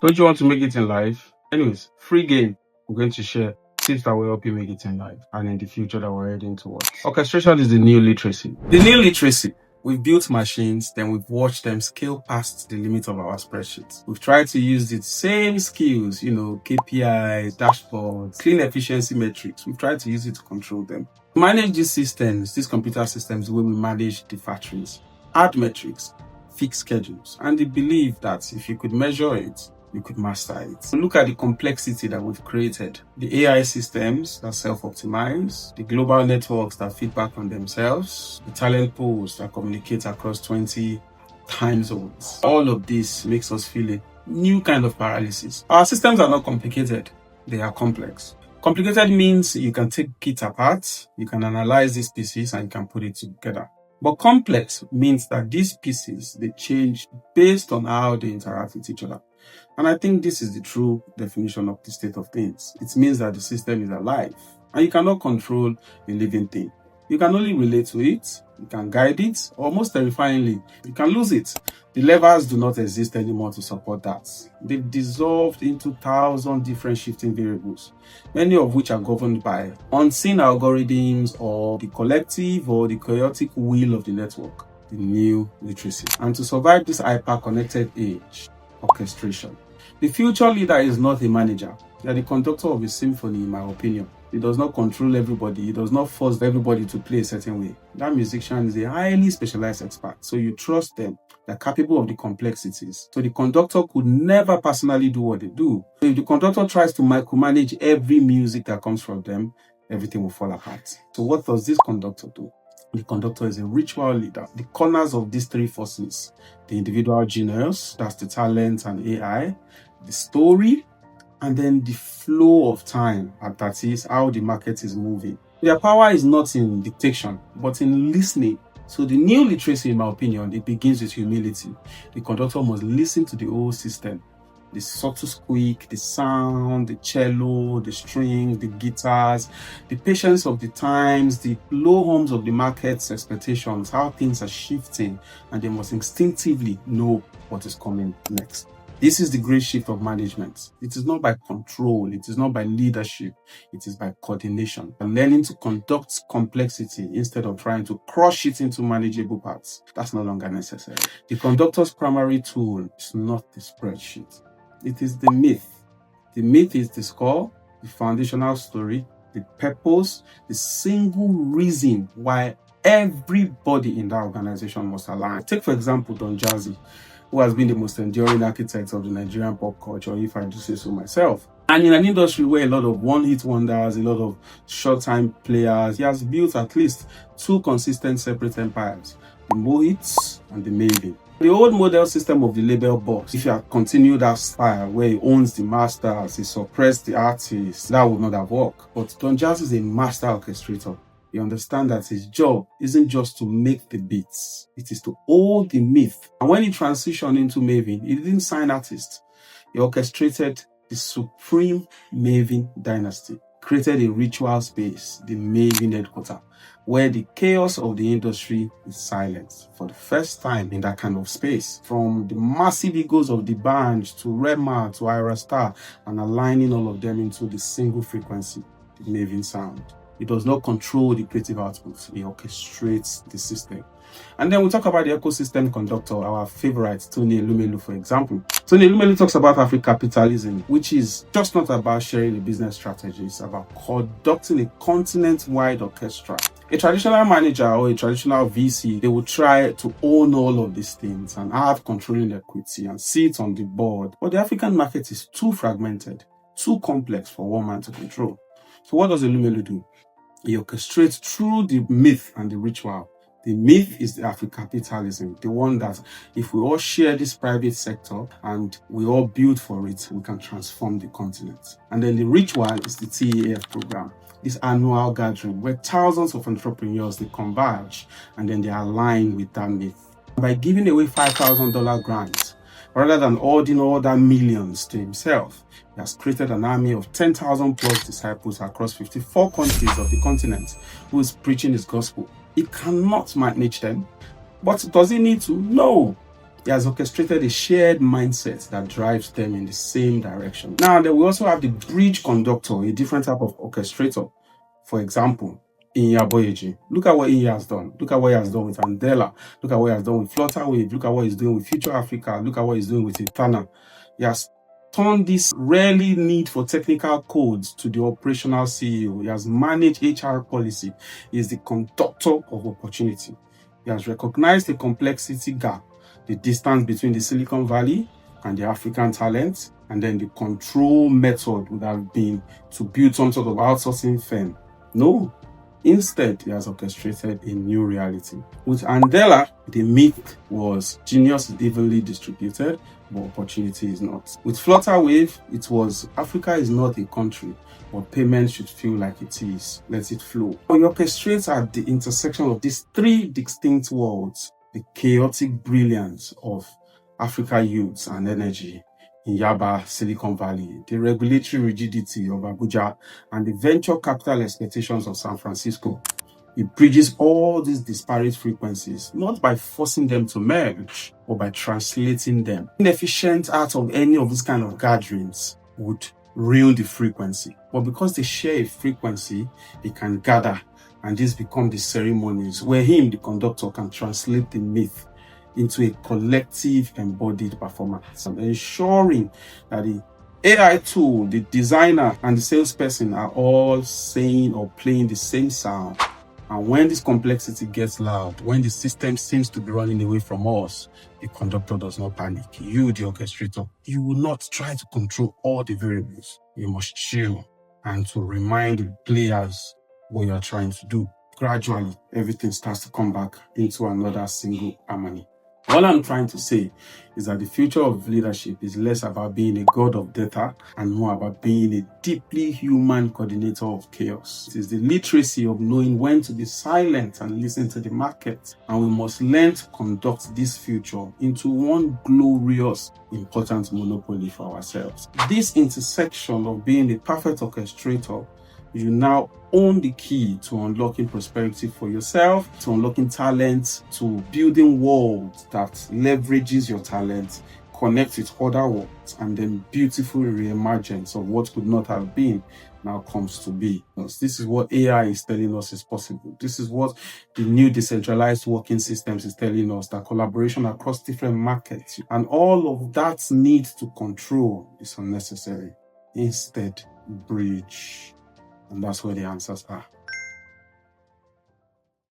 Don't you want to make it in life? Anyways, free game. I'm going to share tips that will help you make it in life and in the future that we're heading towards. Orchestration is the new literacy. The new literacy. We've built machines, then we've watched them scale past the limit of our spreadsheets. We've tried to use the same skills, KPIs, dashboards, clean efficiency metrics. We've tried to use it to control them. Manage these systems, these computer systems, the way we manage the factories. Add metrics, fix schedules, and the belief that if you could measure it, you could master it. Look at the complexity that we've created. The AI systems that self-optimize, the global networks that feedback on themselves, the talent pools that communicate across 20 time zones. All of this makes us feel a new kind of paralysis. Our systems are not complicated, they are complex. Complicated means you can take it apart, you can analyze these pieces and you can put it together. But complex means that these pieces, they change based on how they interact with each other. And I think this is the true definition of the state of things. It means that the system is alive and you cannot control a living thing. You can only relate to it, you can guide it, or most terrifyingly, you can lose it. The levers do not exist anymore to support that. They've dissolved into 1,000 different shifting variables, many of which are governed by unseen algorithms or the collective or the chaotic will of the network, the new literacy. And to survive this hyper-connected age, orchestration. The future leader is not a manager. They are the conductor of a symphony, in my opinion. He does not control everybody. He does not force everybody to play a certain way. That musician is a highly specialized expert. So you trust them. They're capable of the complexities. So the conductor could never personally do what they do. So if the conductor tries to micromanage every music that comes from them, everything will fall apart. So what does this conductor do? The conductor is a ritual leader. The corners of these three forces, the individual genius, that's the talent and AI, the story, and then the flow of time, and that is how the market is moving. Their power is not in dictation, but in listening. So the new literacy, in my opinion, it begins with humility. The conductor must listen to the whole system. The subtle squeak, the sound, the cello, the strings, the guitars, the patience of the times, the low hums of the market's expectations, how things are shifting, and they must instinctively know what is coming next. This is the great shift of management. It is not by control, it is not by leadership, it is by coordination. And learning to conduct complexity instead of trying to crush it into manageable parts. That's no longer necessary. The conductor's primary tool is not the spreadsheet. It is the myth. The myth is the score, the foundational story, the purpose, the single reason why everybody in that organization must align. Take, for example, Don Jazzy, who has been the most enduring architect of the Nigerian pop culture, if I do say so myself. And in an industry where a lot of one-hit wonders, a lot of short-time players, he has built at least two consistent separate empires, the Mohits and the Maven. The old model system of the label boss, if you had continued that style where he owns the masters, he suppressed the artists, that would not have worked. But Don Jazzy is a master orchestrator. You understand that his job isn't just to make the beats, it is to hold the myth. And when he transitioned into Maven, he didn't sign artists. He orchestrated the supreme Maven dynasty, created a ritual space, the Maven headquarters, where the chaos of the industry is silenced for the first time in that kind of space. From the massive egos of the band to Redman to Ira Star, and aligning all of them into the single frequency, the Maven sound. It does not control the creative output, it orchestrates the system. And then we talk about the ecosystem conductor, our favorite, Tony Elumelu, for example. Tony Elumelu talks about Afro-capitalism, which is just not about sharing a business strategy, it's about conducting a continent-wide orchestra. A traditional manager or a traditional VC, they will try to own all of these things and have controlling equity and sit on the board. But the African market is too fragmented, too complex for one man to control. So what does Elumelu do? He orchestrates through the myth and the ritual. The myth is the Afro-capitalism, the one that if we all share this private sector and we all build for it, we can transform the continent. And then the ritual is the TEF program, this annual gathering where thousands of entrepreneurs, they converge and then they align with that myth. By giving away $5,000 grants, rather than hoarding all that millions to himself, he has created an army of 10,000 plus disciples across 54 countries of the continent who is preaching his gospel. He cannot manage them, but does he need to? No. He has orchestrated a shared mindset that drives them in the same direction. Now, then we also have the bridge conductor, a different type of orchestrator. For example, Inya Boyeji. Look at what he has done. Look at what he has done with Andela. Look at what he has done with Flutterwave. Look at what he's doing with Future Africa. Look at what he's doing with Etana. He has turned this rarely need for technical codes to the operational CEO. He has managed HR policy. He is the conductor of opportunity. He has recognized the complexity gap, the distance between the Silicon Valley and the African talent, and then the control method would have been to build some sort of outsourcing firm. No, instead, he has orchestrated a new reality. With Andela, the myth was genius is evenly distributed, but opportunity is not. With Flutterwave, it was Africa is not a country, but payments should feel like it is. Let it flow. We orchestrate at the intersection of these three distinct worlds: the chaotic brilliance of Africa youths and energy in Yaba, Silicon Valley, the regulatory rigidity of Abuja, and the venture capital expectations of San Francisco. It bridges all these disparate frequencies, not by forcing them to merge, but by translating them. Inefficient art of any of these kind of gatherings would ruin the frequency. But because they share a frequency, they can gather, and these become the ceremonies where him, the conductor, can translate the myth into a collective embodied performance, and ensuring that the AI tool, the designer, and the salesperson are all saying or playing the same sound. And when this complexity gets loud, when the system seems to be running away from us, the conductor does not panic. You, the orchestrator, you will not try to control all the variables. You must chill and to remind the players what you are trying to do. Gradually, everything starts to come back into another single harmony. All I'm trying to say is that the future of leadership is less about being a god of data and more about being a deeply human coordinator of chaos. It is the literacy of knowing when to be silent and listen to the market. And we must learn to conduct this future into one glorious, important monopoly for ourselves. This intersection of being a perfect orchestrator, you now own the key to unlocking prosperity for yourself, to unlocking talent, to building worlds that leverages your talent, connects with other worlds, and then beautiful reemergence of what could not have been now comes to be. This is what AI is telling us is possible. This is what the new decentralized working systems is telling us, that collaboration across different markets and all of that need to control is unnecessary. Instead, bridge. And that's where the answers are.